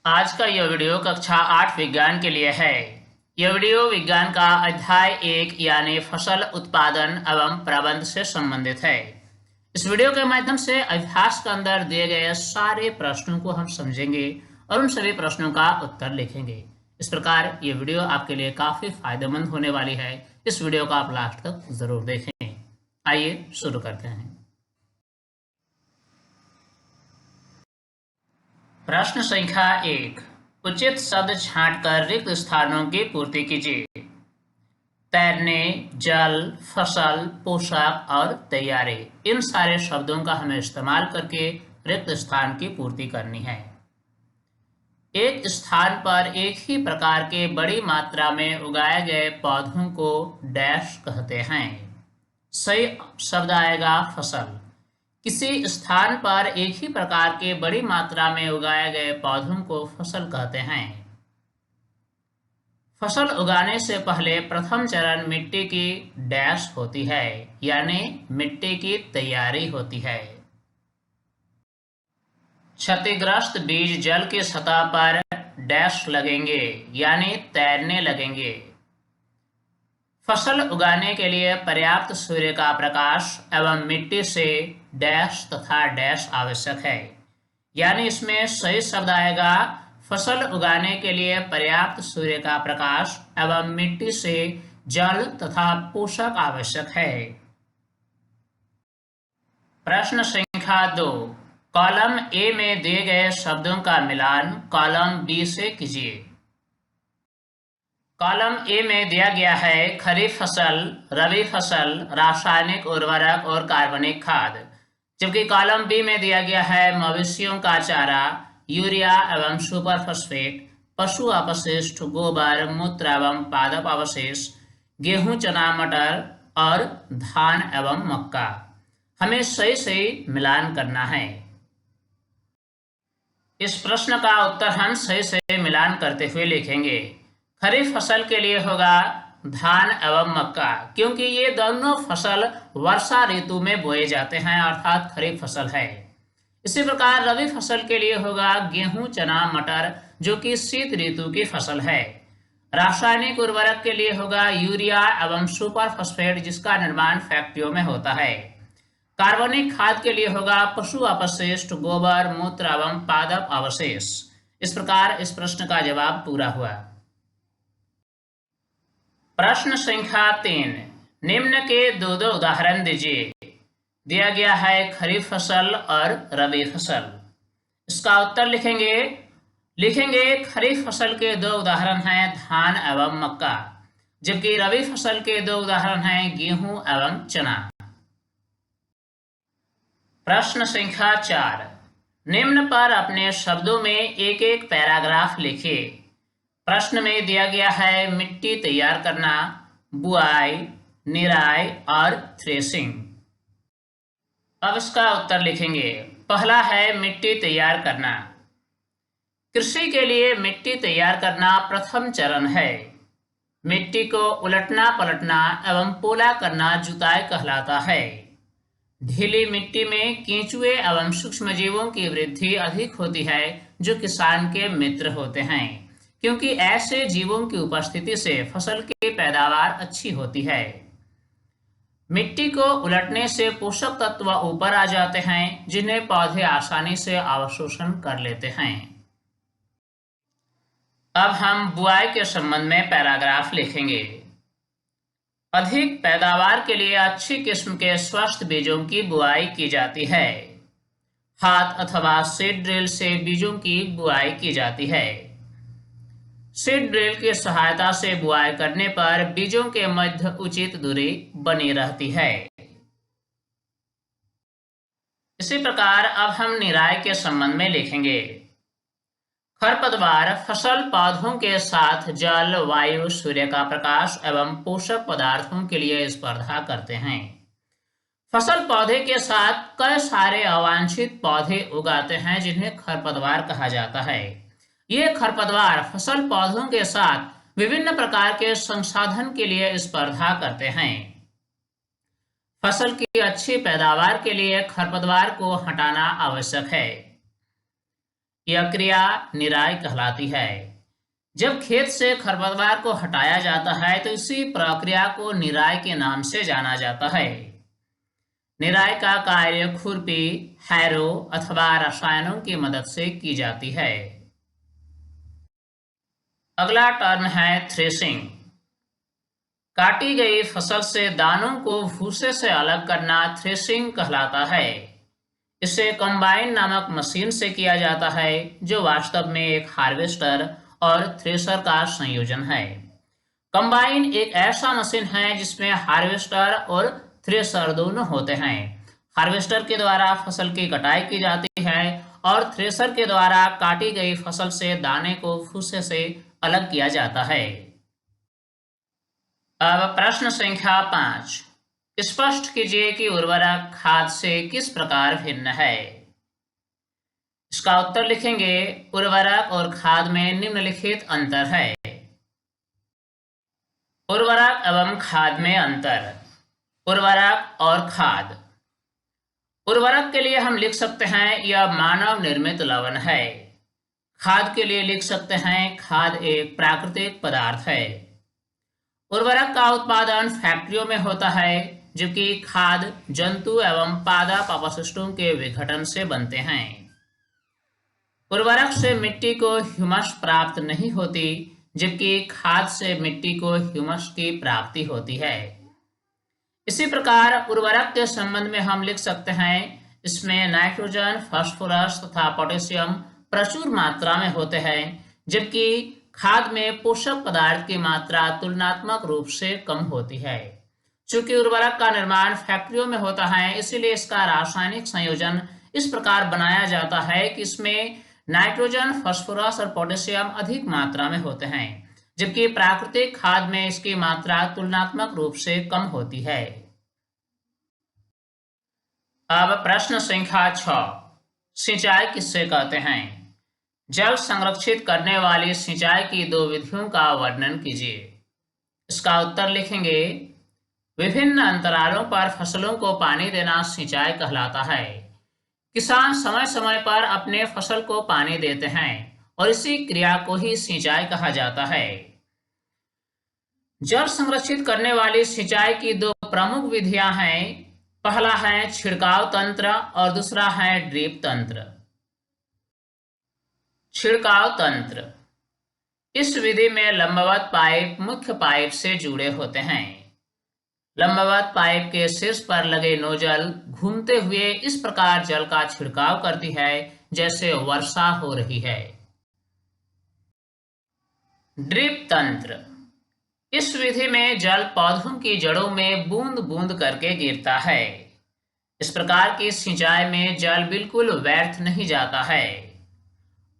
आज का यह वीडियो कक्षा 8 विज्ञान के लिए है। यह वीडियो विज्ञान का अध्याय 1 यानी फसल उत्पादन एवं प्रबंध से संबंधित है। इस वीडियो के माध्यम से अभ्यास के अंदर दिए गए सारे प्रश्नों को हम समझेंगे और उन सभी प्रश्नों का उत्तर लिखेंगे। इस प्रकार ये वीडियो आपके लिए काफी फायदेमंद होने वाली है। इस वीडियो को आप लास्ट तक जरूर देखें। आइए शुरू करते हैं। प्रश्न संख्या 1, उचित शब्द छांटकर रिक्त स्थानों की पूर्ति कीजिए। तैरने, जल, फसल, पोशाक और तैयारी, इन सारे शब्दों का हमें इस्तेमाल करके रिक्त स्थान की पूर्ति करनी है। एक स्थान पर एक ही प्रकार के बड़ी मात्रा में उगाए गए पौधों को डैश कहते हैं। सही शब्द आएगा फसल। किसी स्थान पर एक ही प्रकार के बड़ी मात्रा में उगाए गए पौधों को फसल कहते हैं। फसल उगाने से पहले प्रथम चरण मिट्टी की डैश होती है, यानी मिट्टी की तैयारी होती है। क्षतिग्रस्त बीज जल की सतह पर डैश लगेंगे, यानी तैरने लगेंगे। फसल उगाने के लिए पर्याप्त सूर्य का प्रकाश एवं मिट्टी से डैश तथा डैश आवश्यक है, यानी इसमें सही शब्द आएगा फसल उगाने के लिए पर्याप्त सूर्य का प्रकाश एवं मिट्टी से जल तथा पोषक आवश्यक है। प्रश्न संख्या 2, कॉलम ए में दिए गए शब्दों का मिलान कॉलम बी से कीजिए। कॉलम ए में दिया गया है खरीफ फसल, रबी फसल, रासायनिक उर्वरक और कार्बनिक खाद, जबकि कॉलम बी में दिया गया है मवेशियों का चारा, यूरिया एवं सुपर फॉस्फेट, पशु अपशिष्ट, गोबर, मूत्र एवं पादप अवशेष, गेहूं, चना, मटर और धान एवं मक्का। हमें सही सही मिलान करना है। इस प्रश्न का उत्तर हम सही सही मिलान करते हुए लिखेंगे। खरीफ फसल के लिए होगा धान एवं मक्का, क्योंकि ये दोनों फसल वर्षा ऋतु में बोए जाते हैं, अर्थात खरीफ फसल है। इसी प्रकार रबी फसल के लिए होगा गेहूं, चना, मटर, जो कि शीत ऋतु की फसल है। रासायनिक उर्वरक के लिए होगा यूरिया एवं सुपर फॉस्फेट, जिसका निर्माण फैक्ट्रियों में होता है। कार्बनिक खाद के लिए होगा पशु अपशिष्ट, गोबर, मूत्र एवं पादप अवशेष। इस प्रकार इस प्रश्न का जवाब पूरा हुआ। प्रश्न संख्या 3, निम्न के दो उदाहरण दीजिए। दिया गया है खरीफ फसल और रबी फसल। इसका उत्तर लिखेंगे खरीफ फसल के दो उदाहरण हैं धान एवं मक्का, जबकि रबी फसल के दो उदाहरण हैं गेहूं एवं चना। प्रश्न संख्या 4, निम्न पर अपने शब्दों में एक एक पैराग्राफ लिखिए। प्रश्न में दिया गया है मिट्टी तैयार करना, बुआई, निराई और थ्रेसिंग। अब इसका उत्तर लिखेंगे। पहला है मिट्टी तैयार करना। कृषि के लिए मिट्टी तैयार करना प्रथम चरण है। मिट्टी को उलटना पलटना एवं पोला करना जुताई कहलाता है। ढीली मिट्टी में केंचुए एवं सूक्ष्मजीवों की वृद्धि अधिक होती है, जो किसान के मित्र होते हैं, क्योंकि ऐसे जीवों की उपस्थिति से फसल की पैदावार अच्छी होती है। मिट्टी को उलटने से पोषक तत्व ऊपर आ जाते हैं, जिन्हें पौधे आसानी से अवशोषण कर लेते हैं। अब हम बुआई के संबंध में पैराग्राफ लिखेंगे। अधिक पैदावार के लिए अच्छी किस्म के स्वस्थ बीजों की बुआई की जाती है। हाथ अथवा सीड ड्रिल से बीजों की बुआई की जाती है। सीड ड्रिल की सहायता से बुआई करने पर बीजों के मध्य उचित दूरी बनी रहती है। इसी प्रकार अब हम निराई के संबंध में लिखेंगे। खरपतवार फसल पौधों के साथ जल, वायु, सूर्य का प्रकाश एवं पोषक पदार्थों के लिए स्पर्धा करते हैं। फसल पौधे के साथ कई सारे अवांछित पौधे उगाते हैं, जिन्हें खरपतवार कहा जाता है। ये खरपतवार फसल पौधों के साथ विभिन्न प्रकार के संसाधन के लिए स्पर्धा करते हैं। फसल की अच्छी पैदावार के लिए खरपतवार को हटाना आवश्यक है। यह क्रिया निराई कहलाती है। जब खेत से खरपतवार को हटाया जाता है तो इसी प्रक्रिया को निराई के नाम से जाना जाता है। निराई का कार्य खुरपी, हैरो अथवा रसायनों की मदद से की जाती है। अगला टर्म है थ्रेसिंग। काटी गई फसल से दानों को भूसे से अलग करना थ्रेसिंग कहलाता है। इसे कंबाइन नामक मशीन से किया जाता है, जो वास्तव में एक हार्वेस्टर और थ्रेशर का संयोजन है। कंबाइन एक ऐसा मशीन है जिसमें हार्वेस्टर और थ्रेशर दोनों होते हैं। हार्वेस्टर के द्वारा फसल की कटाई की जाती है और थ्रेशर के द्वारा काटी गई फसल से दाने को भूसे से अलग किया जाता है। अब प्रश्न संख्या 5, स्पष्ट कीजिए कि उर्वरक खाद से किस प्रकार भिन्न है। इसका उत्तर लिखेंगे, उर्वरक और खाद में निम्नलिखित अंतर है। उर्वरक एवं खाद में अंतर। उर्वरक और खाद। उर्वरक के लिए हम लिख सकते हैं यह मानव निर्मित लवण है। खाद के लिए लिख सकते हैं खाद एक प्राकृतिक पदार्थ है। उर्वरक का उत्पादन फैक्ट्रियों में होता है, जबकि खाद जंतु एवं पादप अपशिष्टों के विघटन से बनते हैं। उर्वरक से मिट्टी को ह्यूमस प्राप्त नहीं होती, जबकि खाद से मिट्टी को ह्यूमस की प्राप्ति होती है। इसी प्रकार उर्वरक के संबंध में हम लिख सकते हैं, इसमें नाइट्रोजन, फास्फोरस तथा पोटेशियम प्रचुर मात्रा में होते हैं, जबकि खाद में पोषक पदार्थ की मात्रा तुलनात्मक रूप से कम होती है। चूंकि उर्वरक का निर्माण फैक्ट्रियों में होता है, इसीलिए इसका रासायनिक संयोजन इस प्रकार बनाया जाता है कि इसमें नाइट्रोजन, फास्फोरस और पोटेशियम अधिक मात्रा में होते हैं, जबकि प्राकृतिक खाद में इसकी मात्रा तुलनात्मक रूप से कम होती है। अब प्रश्न संख्या 6, सिंचाई किससे कहते हैं। जल संरक्षित करने वाली सिंचाई की दो विधियों का वर्णन कीजिए। इसका उत्तर लिखेंगे, विभिन्न अंतरालों पर फसलों को पानी देना सिंचाई कहलाता है। किसान समय समय पर अपने फसल को पानी देते हैं और इसी क्रिया को ही सिंचाई कहा जाता है। जल संरक्षित करने वाली सिंचाई की दो प्रमुख विधियां हैं। पहला है छिड़काव तंत्र और दूसरा है ड्रिप तंत्र। छिड़काव तंत्र। इस विधि में लंबवत पाइप मुख्य पाइप से जुड़े होते हैं। लंबवत पाइप के शीर्ष पर लगे नोजल घूमते हुए इस प्रकार जल का छिड़काव करती है जैसे वर्षा हो रही है। ड्रिप तंत्र। इस विधि में जल पौधों की जड़ों में बूंद बूंद करके गिरता है। इस प्रकार की सिंचाई में जल बिल्कुल व्यर्थ नहीं जाता है।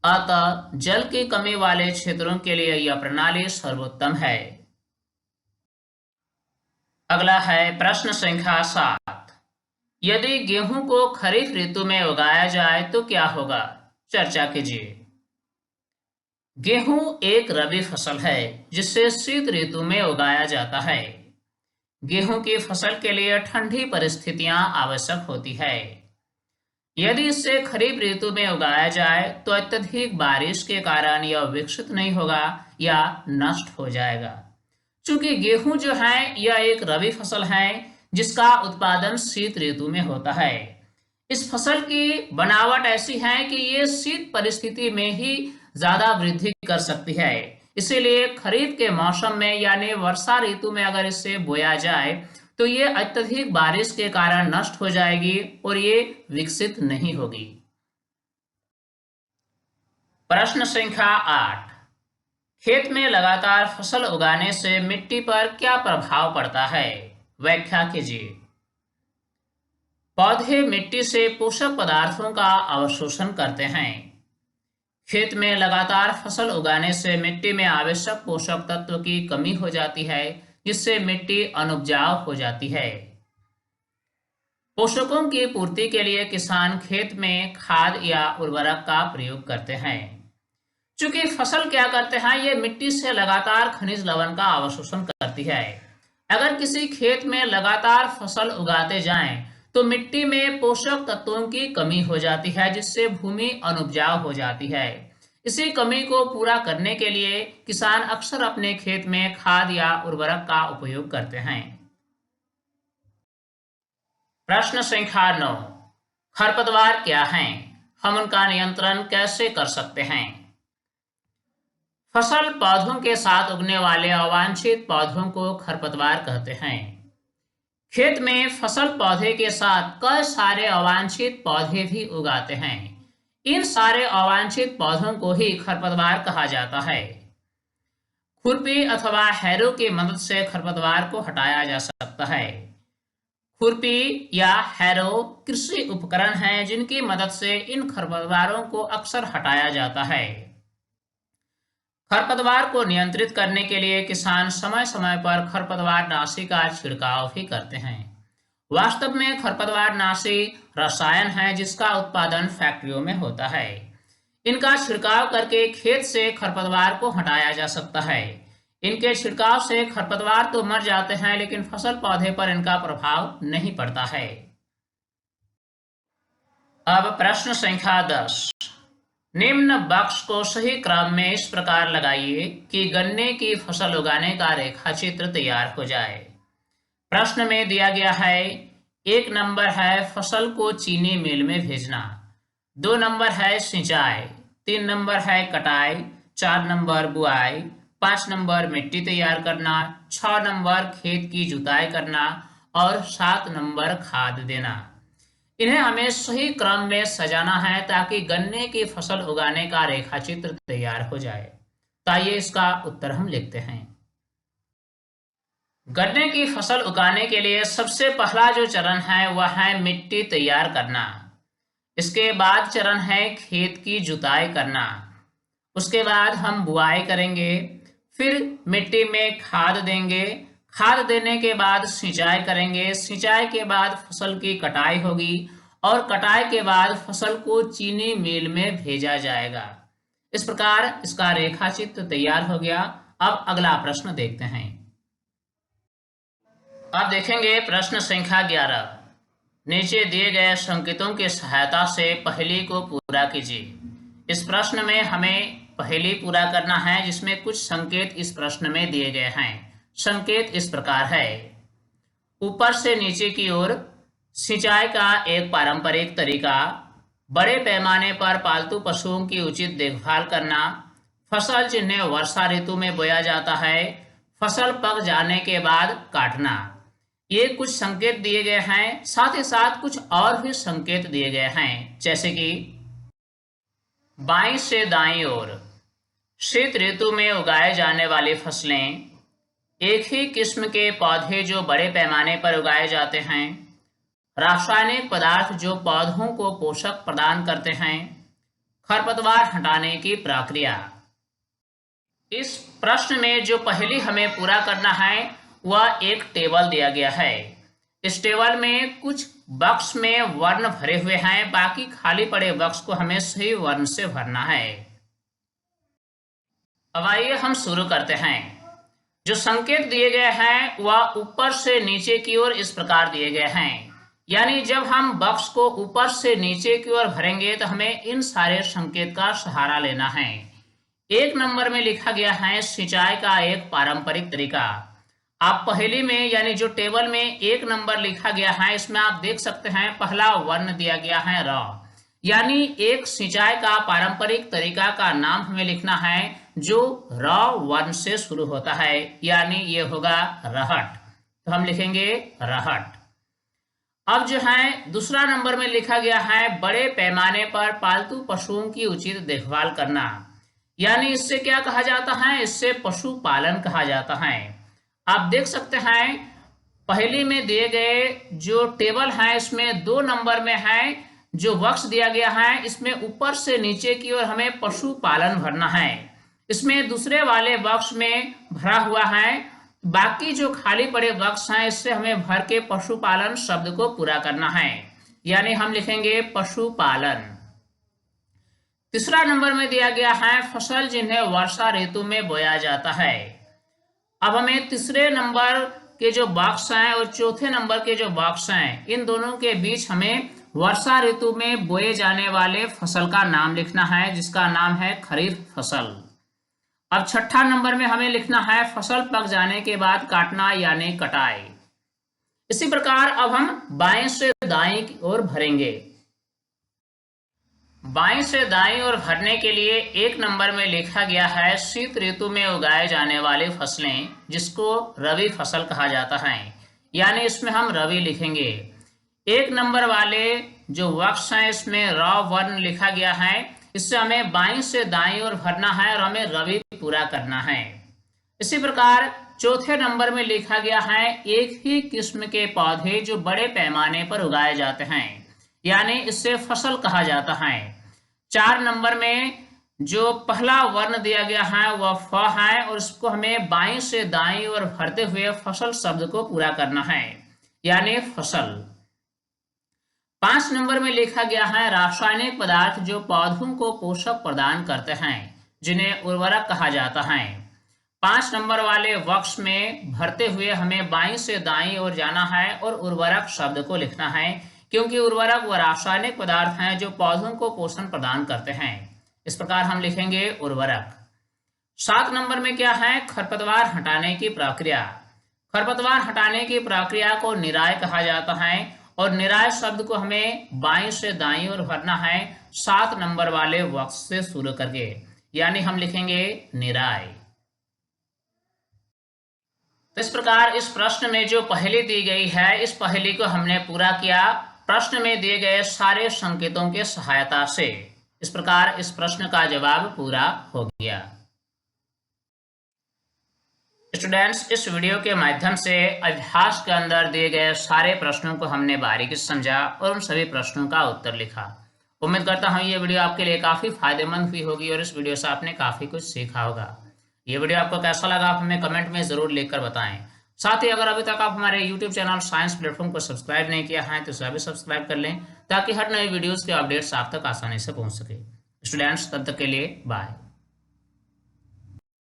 अतः जल की कमी वाले क्षेत्रों के लिए यह प्रणाली सर्वोत्तम है। अगला है प्रश्न संख्या 7, यदि गेहूं को खरीफ ऋतु में उगाया जाए तो क्या होगा, चर्चा कीजिए। गेहूं एक रबी फसल है जिसे शीत ऋतु में उगाया जाता है। गेहूं की फसल के लिए ठंडी परिस्थितियां आवश्यक होती है। यदि इसे खरीफ ऋतु में उगाया जाए तो अत्यधिक बारिश के कारण यह विकसित नहीं होगा या नष्ट हो जाएगा। चूंकि गेहूं जो है यह एक रबी फसल है जिसका उत्पादन शीत ऋतु में होता है। इस फसल की बनावट ऐसी है कि ये शीत परिस्थिति में ही ज्यादा वृद्धि कर सकती है। इसीलिए खरीफ के मौसम में यानी वर्षा ऋतु में अगर इसे बोया जाए तो ये अत्यधिक बारिश के कारण नष्ट हो जाएगी और ये विकसित नहीं होगी। प्रश्न संख्या 8, खेत में लगातार फसल उगाने से मिट्टी पर क्या प्रभाव पड़ता है, व्याख्या कीजिए। पौधे मिट्टी से पोषक पदार्थों का अवशोषण करते हैं। खेत में लगातार फसल उगाने से मिट्टी में आवश्यक पोषक तत्व की कमी हो जाती है, जिससे मिट्टी अनुपजाऊ हो जाती है। पोषकों की पूर्ति के लिए किसान खेत में खाद या उर्वरक का प्रयोग करते हैं। चूंकि फसल क्या करते हैं, ये मिट्टी से लगातार खनिज लवण का अवशोषण करती है। अगर किसी खेत में लगातार फसल उगाते जाएं तो मिट्टी में पोषक तत्वों की कमी हो जाती है, जिससे भूमि अनुपजाऊ हो जाती है। इसी कमी को पूरा करने के लिए किसान अक्सर अपने खेत में खाद या उर्वरक का उपयोग करते हैं। प्रश्न संख्या 9, खरपतवार क्या हैं? हम उनका नियंत्रण कैसे कर सकते हैं? फसल पौधों के साथ उगने वाले अवांछित पौधों को खरपतवार कहते हैं। खेत में फसल पौधे के साथ कई सारे अवांछित पौधे भी उगाते हैं। इन सारे अवांछित पौधों को ही खरपतवार कहा जाता है। खुरपी अथवा हैरो की मदद से खरपतवार को हटाया जा सकता है। खुरपी या हैरो कृषि उपकरण हैं जिनकी मदद से इन खरपतवारों को अक्सर हटाया जाता है। खरपतवार को नियंत्रित करने के लिए किसान समय समय पर खरपतवार नाशी का छिड़काव भी करते हैं। वास्तव में खरपतवार नाशी रसायन है जिसका उत्पादन फैक्ट्रियों में होता है। इनका छिड़काव करके खेत से खरपतवार को हटाया जा सकता है। इनके छिड़काव से खरपतवार तो मर जाते हैं, लेकिन फसल पौधे पर इनका प्रभाव नहीं पड़ता है। अब प्रश्न संख्या 10, निम्न बॉक्स को सही क्रम में इस प्रकार लगाइए कि गन्ने की फसल उगाने का रेखाचित्र तैयार हो जाए। प्रश्न में दिया गया है, 1 नंबर है फसल को चीनी मिल में भेजना, 2 नंबर है सिंचाई, 3 नंबर है कटाई, 4 नंबर बुआई, 5 नंबर मिट्टी तैयार करना, 6 नंबर खेत की जुताई करना और 7 नंबर खाद देना। इन्हें हमें सही क्रम में सजाना है ताकि गन्ने की फसल उगाने का रेखाचित्र तैयार हो जाए। तो आइए इसका उत्तर हम लिखते हैं। गन्ने की फसल उगाने के लिए सबसे पहला जो चरण है वह है मिट्टी तैयार करना। इसके बाद चरण है खेत की जुताई करना। उसके बाद हम बुआई करेंगे, फिर मिट्टी में खाद देंगे, खाद देने के बाद सिंचाई करेंगे, सिंचाई के बाद फसल की कटाई होगी और कटाई के बाद फसल को चीनी मिल में भेजा जाएगा। इस प्रकार इसका रेखाचित्र तैयार हो गया। अब अगला प्रश्न देखते हैं। अब देखेंगे प्रश्न संख्या 11, नीचे दिए गए संकेतों की सहायता से पहेली को पूरा कीजिए। इस प्रश्न में हमें पहेली पूरा करना है जिसमें कुछ संकेत इस प्रश्न में दिए गए हैं। संकेत इस प्रकार है, ऊपर से नीचे की ओर सिंचाई का एक पारंपरिक तरीका, बड़े पैमाने पर पालतू पशुओं की उचित देखभाल करना, फसल जिन्हें वर्षा ऋतु में बोया जाता है, फसल पक जाने के बाद काटना। ये कुछ संकेत दिए गए हैं। साथ ही साथ कुछ और भी संकेत दिए गए हैं, जैसे कि बाईं से दाईं ओर शीत ऋतु में उगाए जाने वाली फसलें, एक ही किस्म के पौधे जो बड़े पैमाने पर उगाए जाते हैं, रासायनिक पदार्थ जो पौधों को पोषक प्रदान करते हैं, खरपतवार हटाने की प्रक्रिया। इस प्रश्न में जो पहली हमें पूरा करना है वह एक टेबल दिया गया है। इस टेबल में कुछ बॉक्स में वर्ण भरे हुए हैं, बाकी खाली पड़े बॉक्स को हमें सही वर्ण से भरना है। अब आइए हम शुरू करते हैं। जो संकेत दिए गए हैं वह ऊपर से नीचे की ओर इस प्रकार दिए गए हैं, यानी जब हम बॉक्स को ऊपर से नीचे की ओर भरेंगे तो हमें इन सारे संकेत का सहारा लेना है। 1 नंबर में लिखा गया है सिंचाई का एक पारंपरिक तरीका। आप पहेली में यानी जो टेबल में 1 नंबर लिखा गया है इसमें आप देख सकते हैं पहला वर्ण दिया गया है र, यानी एक सिंचाई का पारंपरिक तरीका का नाम हमें लिखना है जो र वर्ण से शुरू होता है, यानी ये होगा रहट। तो हम लिखेंगे रहट। अब जो है दूसरा नंबर में लिखा गया है बड़े पैमाने पर पालतू पशुओं की उचित देखभाल करना, यानी इससे क्या कहा जाता है, इससे पशुपालन कहा जाता है। आप देख सकते हैं पहेली में दिए गए जो टेबल है इसमें 2 नंबर में है जो बॉक्स दिया गया है, इसमें ऊपर से नीचे की ओर हमें पशुपालन भरना है। इसमें दूसरे वाले बॉक्स में भरा हुआ है, बाकी जो खाली पड़े बॉक्स हैं इससे हमें भर के पशुपालन शब्द को पूरा करना है, यानी हम लिखेंगे पशुपालन। तीसरा नंबर में दिया गया है फसल जिन्हें वर्षा ऋतु में बोया जाता है। अब हमें तीसरे नंबर के जो बॉक्स हैं और चौथे नंबर के जो बॉक्स हैं, इन दोनों के बीच हमें वर्षा ऋतु में बोए जाने वाले फसल का नाम लिखना है, जिसका नाम है खरीफ फसल। अब छठा नंबर में हमें लिखना है फसल पक जाने के बाद काटना यानी कटाई। इसी प्रकार अब हम बाएं से दाएं की ओर भरेंगे। बाएं से दाएं ओर भरने के लिए एक नंबर में लिखा गया है शीत ऋतु में उगाए जाने वाली फसलें, जिसको रबी फसल कहा जाता है, यानी इसमें हम रबी लिखेंगे। एक नंबर वाले जो बॉक्स हैं इसमें र वर्ण लिखा गया है, इससे हमें बाएं से दाएं ओर भरना है और हमें रबी पूरा करना है। इसी प्रकार चौथे नंबर में लिखा गया है एक ही किस्म के पौधे जो बड़े पैमाने पर उगाए जाते हैं, यानी इससे फसल कहा जाता है। 4 नंबर में जो पहला वर्ण दिया गया है वह फ है और इसको हमें बाएं से दाएं ओर भरते हुए फसल शब्द को पूरा करना है, यानी फसल। 5 नंबर में लिखा गया है रासायनिक पदार्थ जो पौधों को पोषक प्रदान करते हैं, जिन्हें उर्वरक कहा जाता है। 5 नंबर वाले बॉक्स में भरते हुए हमें बाईं से दाईं ओर जाना है और उर्वरक शब्द को लिखना है, क्योंकि उर्वरक व रासायनिक पदार्थ हैं जो पौधों को पोषण प्रदान करते हैं। इस प्रकार हम लिखेंगे उर्वरक। 7 नंबर में क्या है खरपतवार हटाने की प्रक्रिया। खरपतवार हटाने की प्रक्रिया को निराई कहा जाता है और निराई शब्द को हमें बाईं से दाईं ओर भरना है 7 नंबर वाले बॉक्स से शुरू करके, यानी हम लिखेंगे निराई। तो इस प्रकार इस प्रश्न में जो पहेली दी गई है, इस पहेली को हमने पूरा किया प्रश्न में दिए गए सारे संकेतों के सहायता से। इस प्रकार इस प्रश्न का जवाब पूरा हो गया। स्टूडेंट्स, इस वीडियो के माध्यम से अभ्यास के अंदर दिए गए सारे प्रश्नों को हमने बारीकी से समझा और उन सभी प्रश्नों का उत्तर लिखा। उम्मीद करता हूँ ये वीडियो आपके लिए काफ़ी फायदेमंद हुई होगी और इस वीडियो से आपने काफ़ी कुछ सीखा होगा। ये वीडियो आपको कैसा लगा आप हमें कमेंट में ज़रूर लिखकर बताएं। साथ ही अगर अभी तक आप हमारे YouTube चैनल साइंस प्लेटफॉर्म को सब्सक्राइब नहीं किया है तो इसे अभी सब्सक्राइब कर लें, ताकि हर नए वीडियोज़ के अपडेट्स आप तक आसानी से पहुँच सके। स्टूडेंट्स, तब तक के लिए बाय।